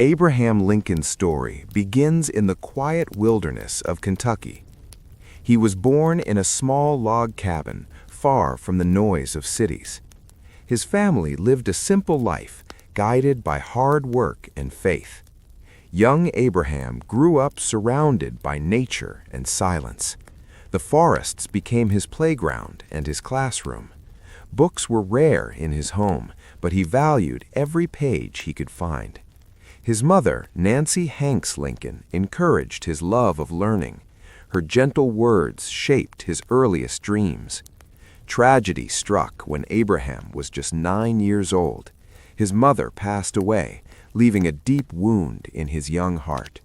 Abraham Lincoln's story begins in the quiet wilderness of Kentucky. He was born in a small log cabin far from the noise of cities. His family lived a simple life, guided by hard work and faith. Young Abraham grew up surrounded by nature and silence. The forests became his playground and his classroom. Books were rare in his home, but he valued every page he could find. His mother, Nancy Hanks Lincoln, encouraged his love of learning. Her gentle words shaped his earliest dreams. Tragedy struck when Abraham was just 9 years old. His mother passed away, leaving a deep wound in his young heart.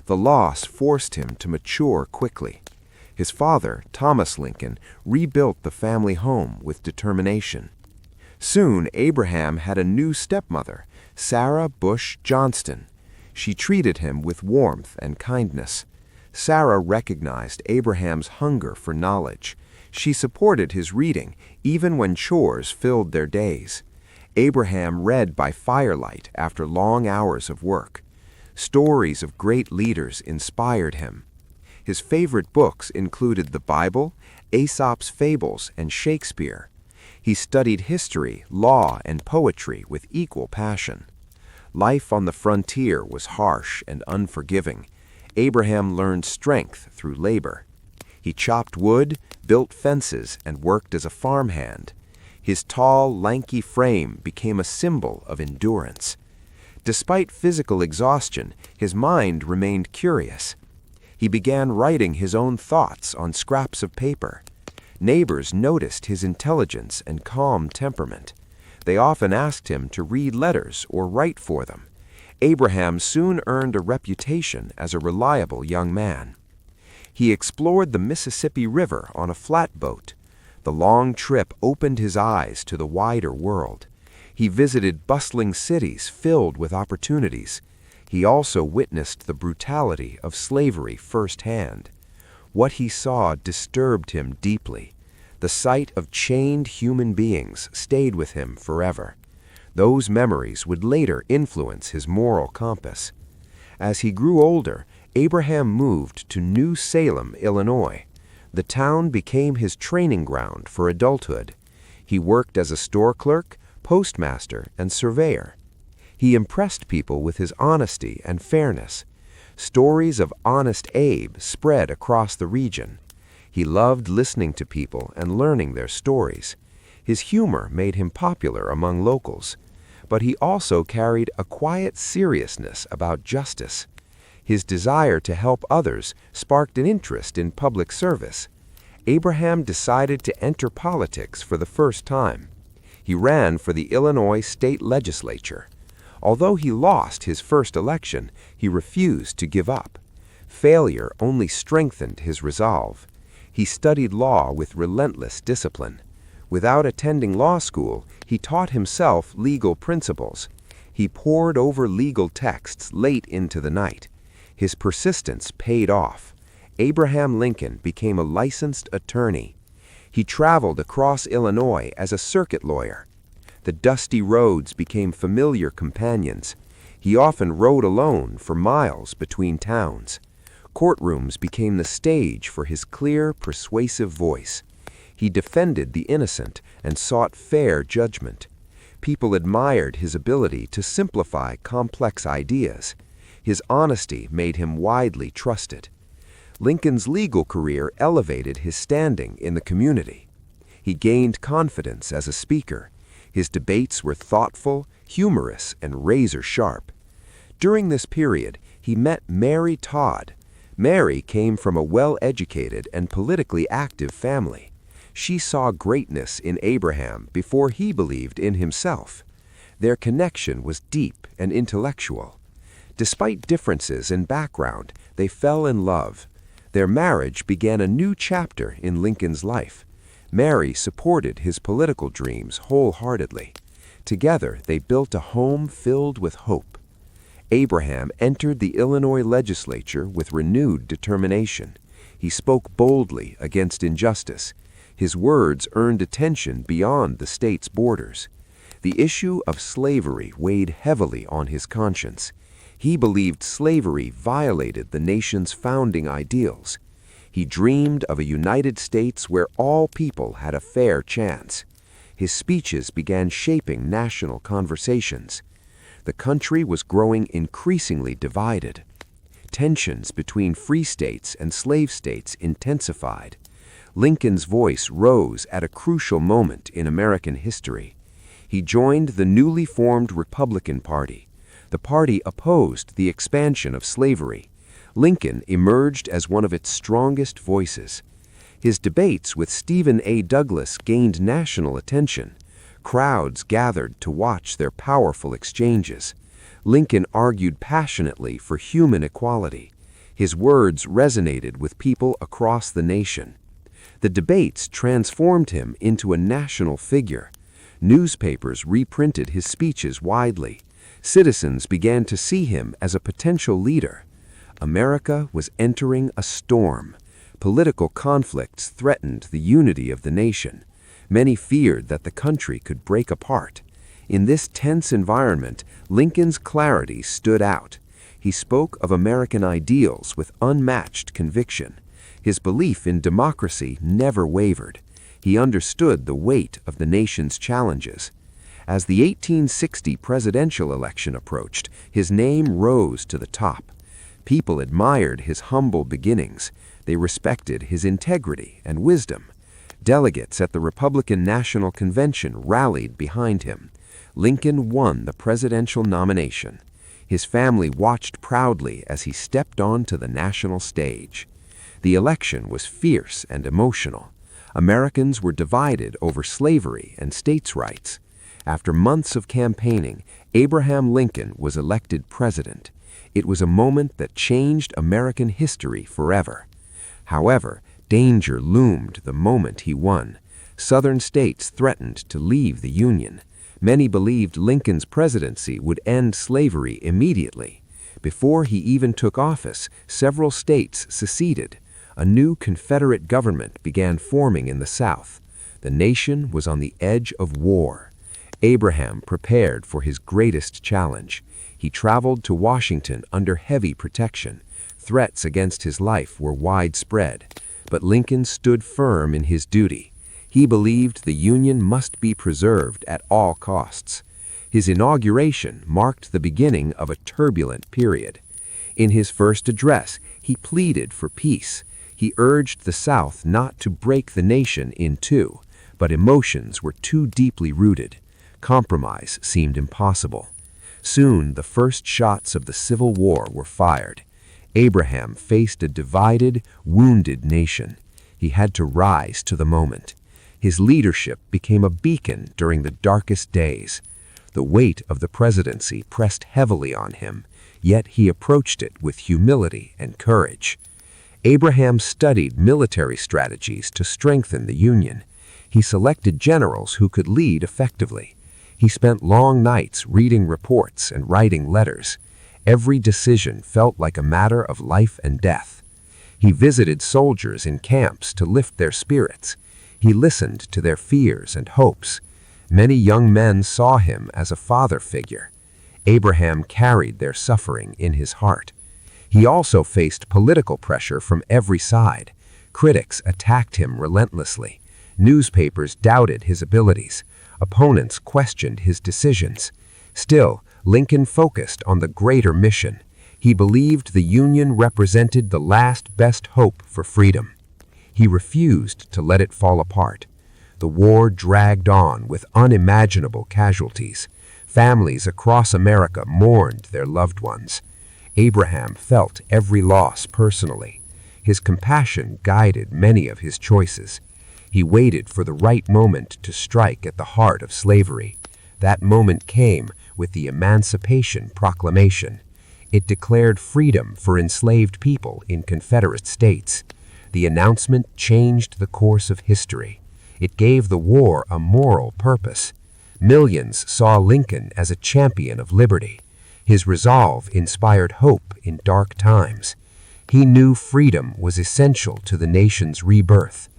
The loss forced him to mature quickly. His father, Thomas Lincoln, rebuilt the family home with determination. Soon, Abraham had a new stepmother, Sarah Bush Johnston. She treated him with warmth and kindness. Sarah recognized Abraham's hunger for knowledge. She supported his reading, even when chores filled their days. Abraham read by firelight after long hours of work. Stories of great leaders inspired him. His favorite books included the Bible, Aesop's Fables, and Shakespeare. He studied history, law, and poetry with equal passion. Life on the frontier was harsh and unforgiving. Abraham learned strength through labor. He chopped wood, built fences, and worked as a farmhand. His tall, lanky frame became a symbol of endurance. Despite physical exhaustion, his mind remained curious. He began writing his own thoughts on scraps of paper. Neighbors noticed his intelligence and calm temperament. They often asked him to read letters or write for them. Abraham soon earned a reputation as a reliable young man. He explored the Mississippi River on a flatboat. The long trip opened his eyes to the wider world. He visited bustling cities filled with opportunities. He also witnessed the brutality of slavery firsthand. What he saw disturbed him deeply. The sight of chained human beings stayed with him forever. Those memories would later influence his moral compass. As he grew older, Abraham moved to New Salem, Illinois. The town became his training ground for adulthood. He worked as a store clerk, postmaster, and surveyor. He impressed people with his honesty and fairness. Stories of Honest Abe spread across the region. He loved listening to people and learning their stories. His humor made him popular among locals, but he also carried a quiet seriousness about justice. His desire to help others sparked an interest in public service. Abraham decided to enter politics for the first time. He ran for the Illinois state legislature. Although he lost his first election, he refused to give up. Failure only strengthened his resolve. He studied law with relentless discipline. Without attending law school, he taught himself legal principles. He pored over legal texts late into the night. His persistence paid off. Abraham Lincoln became a licensed attorney. He traveled across Illinois as a circuit lawyer. The dusty roads became familiar companions. He often rode alone for miles between towns. Courtrooms became the stage for his clear, persuasive voice. He defended the innocent and sought fair judgment. People admired his ability to simplify complex ideas. His honesty made him widely trusted. Lincoln's legal career elevated his standing in the community. He gained confidence as a speaker. His debates were thoughtful, humorous, and razor-sharp. During this period, he met Mary Todd. Mary came from a well-educated and politically active family. She saw greatness in Abraham before he believed in himself. Their connection was deep and intellectual. Despite differences in background, they fell in love. Their marriage began a new chapter in Lincoln's life. Mary supported his political dreams wholeheartedly. Together, they built a home filled with hope. Abraham entered the Illinois legislature with renewed determination. He spoke boldly against injustice. His words earned attention beyond the state's borders. The issue of slavery weighed heavily on his conscience. He believed slavery violated the nation's founding ideals. He dreamed of a United States where all people had a fair chance. His speeches began shaping national conversations. The country was growing increasingly divided. Tensions between free states and slave states intensified. Lincoln's voice rose at a crucial moment in American history. He joined the newly formed Republican Party. The party opposed the expansion of slavery. Lincoln emerged as one of its strongest voices. His debates with Stephen A. Douglas gained national attention. Crowds gathered to watch their powerful exchanges. Lincoln argued passionately for human equality. His words resonated with people across the nation. The debates transformed him into a national figure. Newspapers reprinted his speeches widely. Citizens began to see him as a potential leader. America was entering a storm. Political conflicts threatened the unity of the nation. Many feared that the country could break apart. In this tense environment, Lincoln's clarity stood out. He spoke of American ideals with unmatched conviction. His belief in democracy never wavered. He understood the weight of the nation's challenges. As the 1860 presidential election approached, his name rose to the top. People admired his humble beginnings. They respected his integrity and wisdom. Delegates at the Republican National Convention rallied behind him. Lincoln won the presidential nomination. His family watched proudly as he stepped onto the national stage. The election was fierce and emotional. Americans were divided over slavery and states' rights. After months of campaigning, Abraham Lincoln was elected president. It was a moment that changed American history forever. However, danger loomed the moment he won. Southern states threatened to leave the Union. Many believed Lincoln's presidency would end slavery immediately. Before he even took office, several states seceded. A new Confederate government began forming in the South. The nation was on the edge of war. Abraham prepared for his greatest challenge. He traveled to Washington under heavy protection. Threats against his life were widespread, but Lincoln stood firm in his duty. He believed the Union must be preserved at all costs. His inauguration marked the beginning of a turbulent period. In his first address, he pleaded for peace. He urged the South not to break the nation in two, but emotions were too deeply rooted. Compromise seemed impossible. Soon, the first shots of the Civil War were fired. Abraham faced a divided, wounded nation. He had to rise to the moment. His leadership became a beacon during the darkest days. The weight of the presidency pressed heavily on him, yet he approached it with humility and courage. Abraham studied military strategies to strengthen the Union. He selected generals who could lead effectively. He spent long nights reading reports and writing letters. Every decision felt like a matter of life and death. He visited soldiers in camps to lift their spirits. He listened to their fears and hopes. Many young men saw him as a father figure. Abraham carried their suffering in his heart. He also faced political pressure from every side. Critics attacked him relentlessly. Newspapers doubted his abilities. Opponents questioned his decisions. Still, Lincoln focused on the greater mission. He believed the Union represented the last best hope for freedom. He refused to let it fall apart. The war dragged on with unimaginable casualties. Families across America mourned their loved ones. Abraham felt every loss personally. His compassion guided many of his choices. He waited for the right moment to strike at the heart of slavery. That moment came with the Emancipation Proclamation. It declared freedom for enslaved people in Confederate states. The announcement changed the course of history. It gave the war a moral purpose. Millions saw Lincoln as a champion of liberty. His resolve inspired hope in dark times. He knew freedom was essential to the nation's rebirth.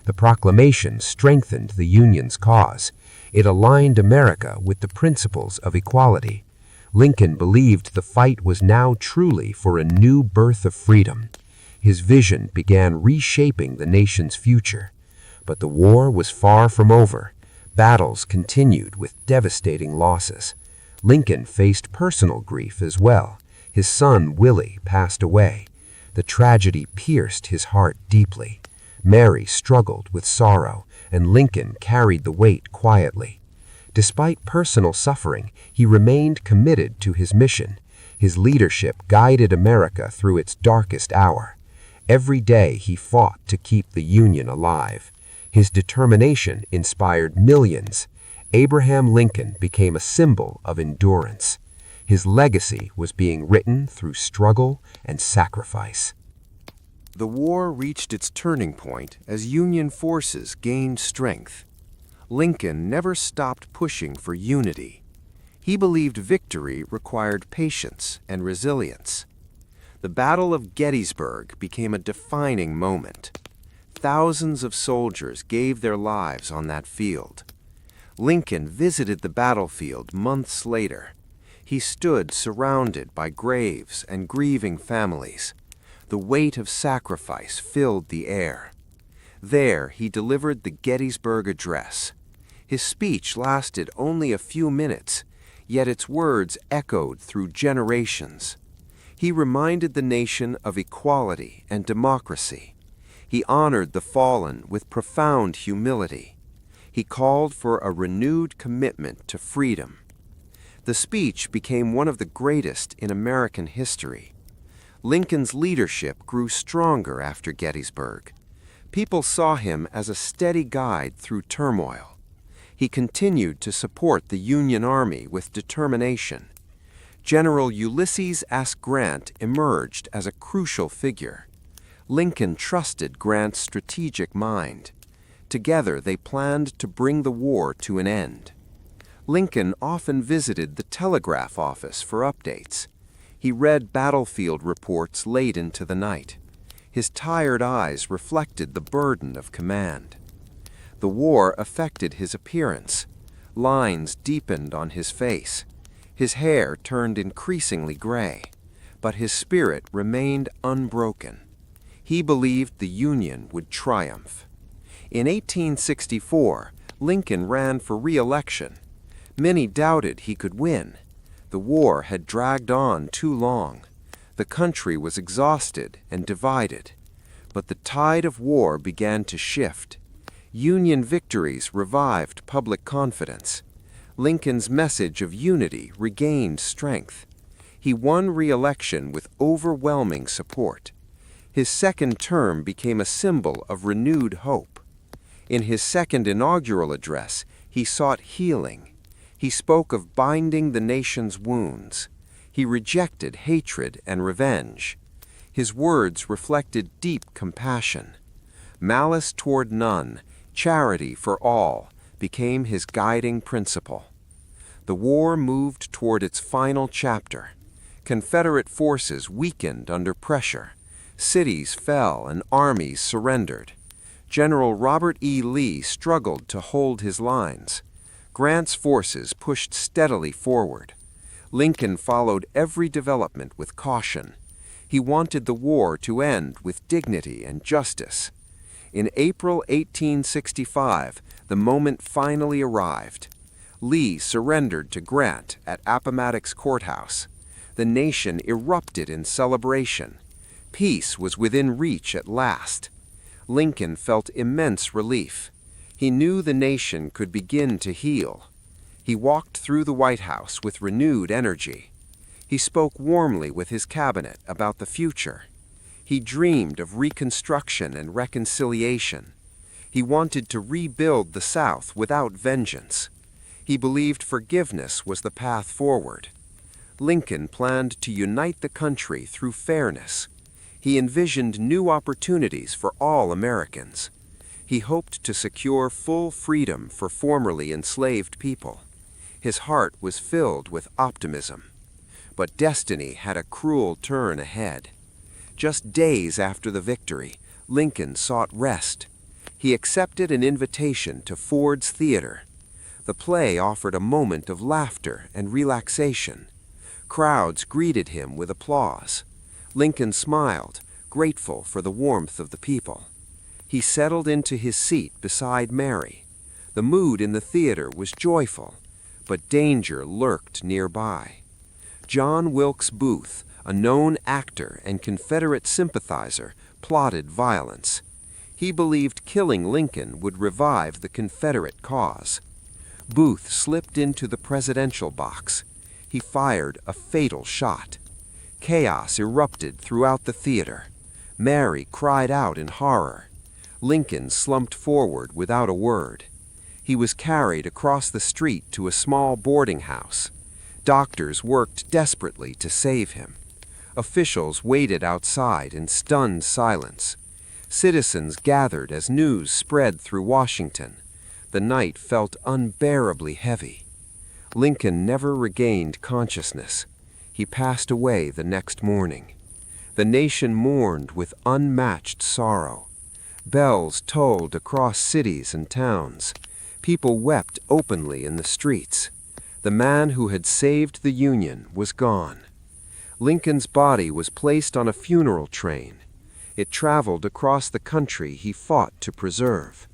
The proclamation strengthened the Union's cause. It aligned America with the principles of equality. Lincoln believed the fight was now truly for a new birth of freedom. His vision began reshaping the nation's future. But the war was far from over. Battles continued with devastating losses. Lincoln faced personal grief as well. His son, Willie, passed away. The tragedy pierced his heart deeply. Mary struggled with sorrow, and Lincoln carried the weight quietly. Despite personal suffering, he remained committed to his mission. His leadership guided America through its darkest hour. Every day he fought to keep the Union alive. His determination inspired millions. Abraham Lincoln became a symbol of endurance. His legacy was being written through struggle and sacrifice. The war reached its turning point as Union forces gained strength. Lincoln never stopped pushing for unity. He believed victory required patience and resilience. The Battle of Gettysburg became a defining moment. Thousands of soldiers gave their lives on that field. Lincoln visited the battlefield months later. He stood surrounded by graves and grieving families. The weight of sacrifice filled the air. There he delivered the Gettysburg Address. His speech lasted only a few minutes, yet its words echoed through generations. He reminded the nation of equality and democracy. He honored the fallen with profound humility. He called for a renewed commitment to freedom. The speech became one of the greatest in American history. Lincoln's leadership grew stronger after Gettysburg. People saw him as a steady guide through turmoil. He continued to support the Union Army with determination. General Ulysses S. Grant emerged as a crucial figure. Lincoln trusted Grant's strategic mind. Together they planned to bring the war to an end. Lincoln often visited the telegraph office for updates. He read battlefield reports late into the night. His tired eyes reflected the burden of command. The war affected his appearance. Lines deepened on his face. His hair turned increasingly gray, but his spirit remained unbroken. He believed the Union would triumph. In 1864, Lincoln ran for re-election. Many doubted he could win. The war had dragged on too long. The country was exhausted and divided. But the tide of war began to shift. Union victories revived public confidence. Lincoln's message of unity regained strength. He won re-election with overwhelming support. His second term became a symbol of renewed hope. In his second inaugural address, he sought healing. He spoke of binding the nation's wounds. He rejected hatred and revenge. His words reflected deep compassion. Malice toward none, charity for all, became his guiding principle. The war moved toward its final chapter. Confederate forces weakened under pressure. Cities fell and armies surrendered. General Robert E. Lee struggled to hold his lines. Grant's forces pushed steadily forward. Lincoln followed every development with caution. He wanted the war to end with dignity and justice. In April 1865, the moment finally arrived. Lee surrendered to Grant at Appomattox Courthouse. The nation erupted in celebration. Peace was within reach at last. Lincoln felt immense relief. He knew the nation could begin to heal. He walked through the White House with renewed energy. He spoke warmly with his cabinet about the future. He dreamed of reconstruction and reconciliation. He wanted to rebuild the South without vengeance. He believed forgiveness was the path forward. Lincoln planned to unite the country through fairness. He envisioned new opportunities for all Americans. He hoped to secure full freedom for formerly enslaved people. His heart was filled with optimism. But destiny had a cruel turn ahead. Just days after the victory, Lincoln sought rest. He accepted an invitation to Ford's Theater. The play offered a moment of laughter and relaxation. Crowds greeted him with applause. Lincoln smiled, grateful for the warmth of the people. He settled into his seat beside Mary. The mood in the theater was joyful, but danger lurked nearby. John Wilkes Booth, a known actor and Confederate sympathizer, plotted violence. He believed killing Lincoln would revive the Confederate cause. Booth slipped into the presidential box. He fired a fatal shot. Chaos erupted throughout the theater. Mary cried out in horror. Lincoln slumped forward without a word. He was carried across the street to a small boarding house. Doctors worked desperately to save him. Officials waited outside in stunned silence. Citizens gathered as news spread through Washington. The night felt unbearably heavy. Lincoln never regained consciousness. He passed away the next morning. The nation mourned with unmatched sorrow. Bells tolled across cities and towns. People wept openly in the streets. The man who had saved the Union was gone. Lincoln's body was placed on a funeral train. It traveled across the country he fought to preserve.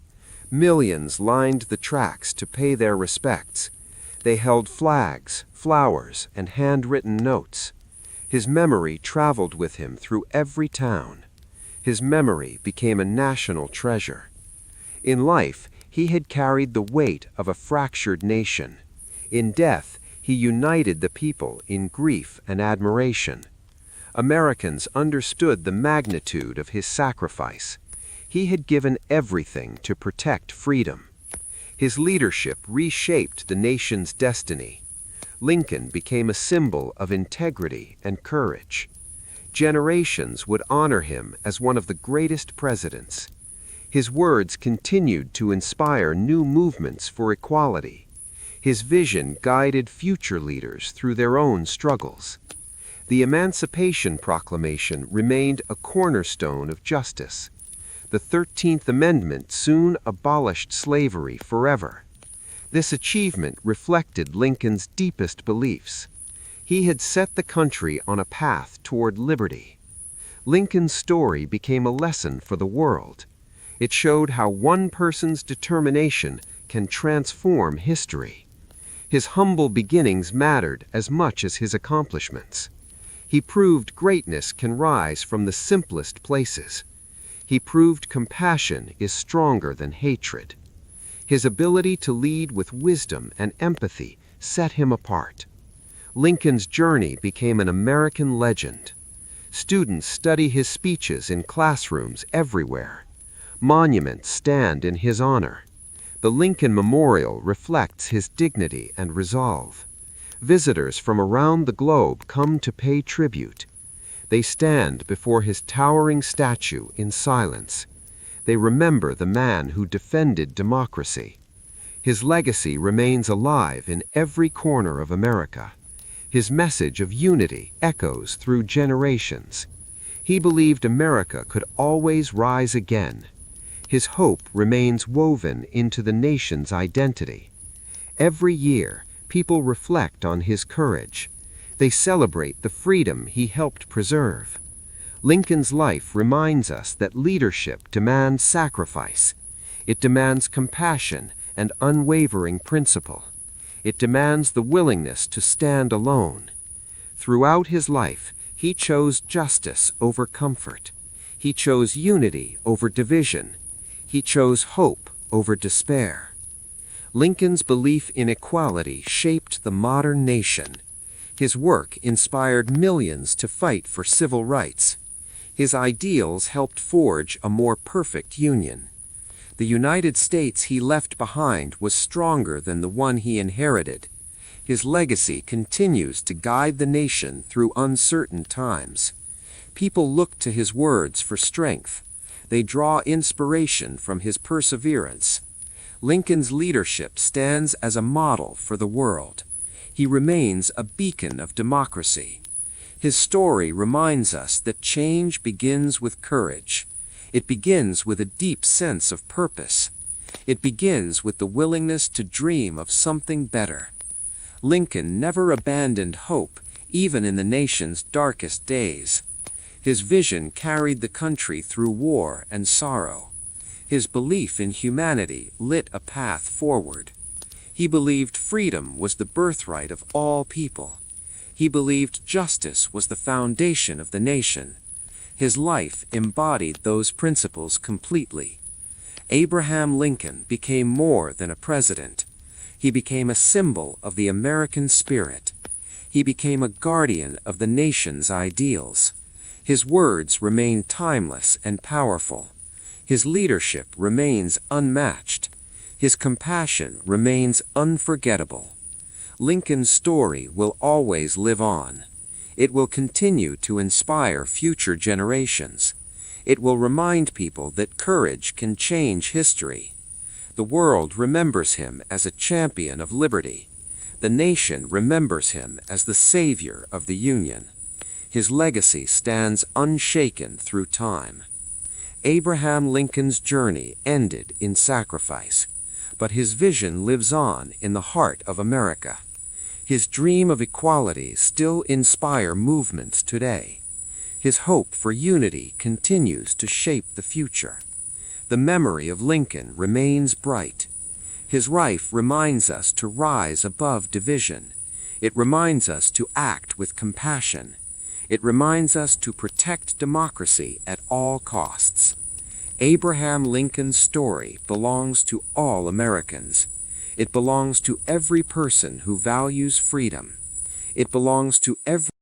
Millions lined the tracks to pay their respects. They held flags, flowers, and handwritten notes. His memory traveled with him through every town. His memory became a national treasure. In life, he had carried the weight of a fractured nation. In death, he united the people in grief and admiration. Americans understood the magnitude of his sacrifice. He had given everything to protect freedom. His leadership reshaped the nation's destiny. Lincoln became a symbol of integrity and courage. Generations would honor him as one of the greatest presidents. His words continued to inspire new movements for equality. His vision guided future leaders through their own struggles. The Emancipation Proclamation remained a cornerstone of justice. The 13th Amendment soon abolished slavery forever. This achievement reflected Lincoln's deepest beliefs. He had set the country on a path toward liberty. Lincoln's story became a lesson for the world. It showed how one person's determination can transform history. His humble beginnings mattered as much as his accomplishments. He proved greatness can rise from the simplest places. He proved compassion is stronger than hatred. His ability to lead with wisdom and empathy set him apart. Lincoln's journey became an American legend. Students study his speeches in classrooms everywhere. Monuments stand in his honor. The Lincoln Memorial reflects his dignity and resolve. Visitors from around the globe come to pay tribute. They stand before his towering statue in silence. They remember the man who defended democracy. His legacy remains alive in every corner of America. His message of unity echoes through generations. He believed America could always rise again. His hope remains woven into the nation's identity. Every year, people reflect on his courage. They celebrate the freedom he helped preserve. Lincoln's life reminds us that leadership demands sacrifice. It demands compassion and unwavering principle. It demands the willingness to stand alone. Throughout his life, he chose justice over comfort. He chose unity over division. He chose hope over despair. Lincoln's belief in equality shaped the modern nation. His work inspired millions to fight for civil rights. His ideals helped forge a more perfect union. The United States he left behind was stronger than the one he inherited. His legacy continues to guide the nation through uncertain times. People look to his words for strength. They draw inspiration from his perseverance. Lincoln's leadership stands as a model for the world. He remains a beacon of democracy. His story reminds us that change begins with courage. It begins with a deep sense of purpose. It begins with the willingness to dream of something better. Lincoln never abandoned hope, even in the nation's darkest days. His vision carried the country through war and sorrow. His belief in humanity lit a path forward. He believed freedom was the birthright of all people. He believed justice was the foundation of the nation. His life embodied those principles completely. Abraham Lincoln became more than a president. He became a symbol of the American spirit. He became a guardian of the nation's ideals. His words remain timeless and powerful. His leadership remains unmatched. His compassion remains unforgettable. Lincoln's story will always live on. It will continue to inspire future generations. It will remind people that courage can change history. The world remembers him as a champion of liberty. The nation remembers him as the savior of the Union. His legacy stands unshaken through time. Abraham Lincoln's journey ended in sacrifice, but his vision lives on in the heart of America. His dream of equality still inspires movements today. His hope for unity continues to shape the future. The memory of Lincoln remains bright. His life reminds us to rise above division. It reminds us to act with compassion. It reminds us to protect democracy at all costs. Abraham Lincoln's story belongs to all Americans. It belongs to every person who values freedom. It belongs to every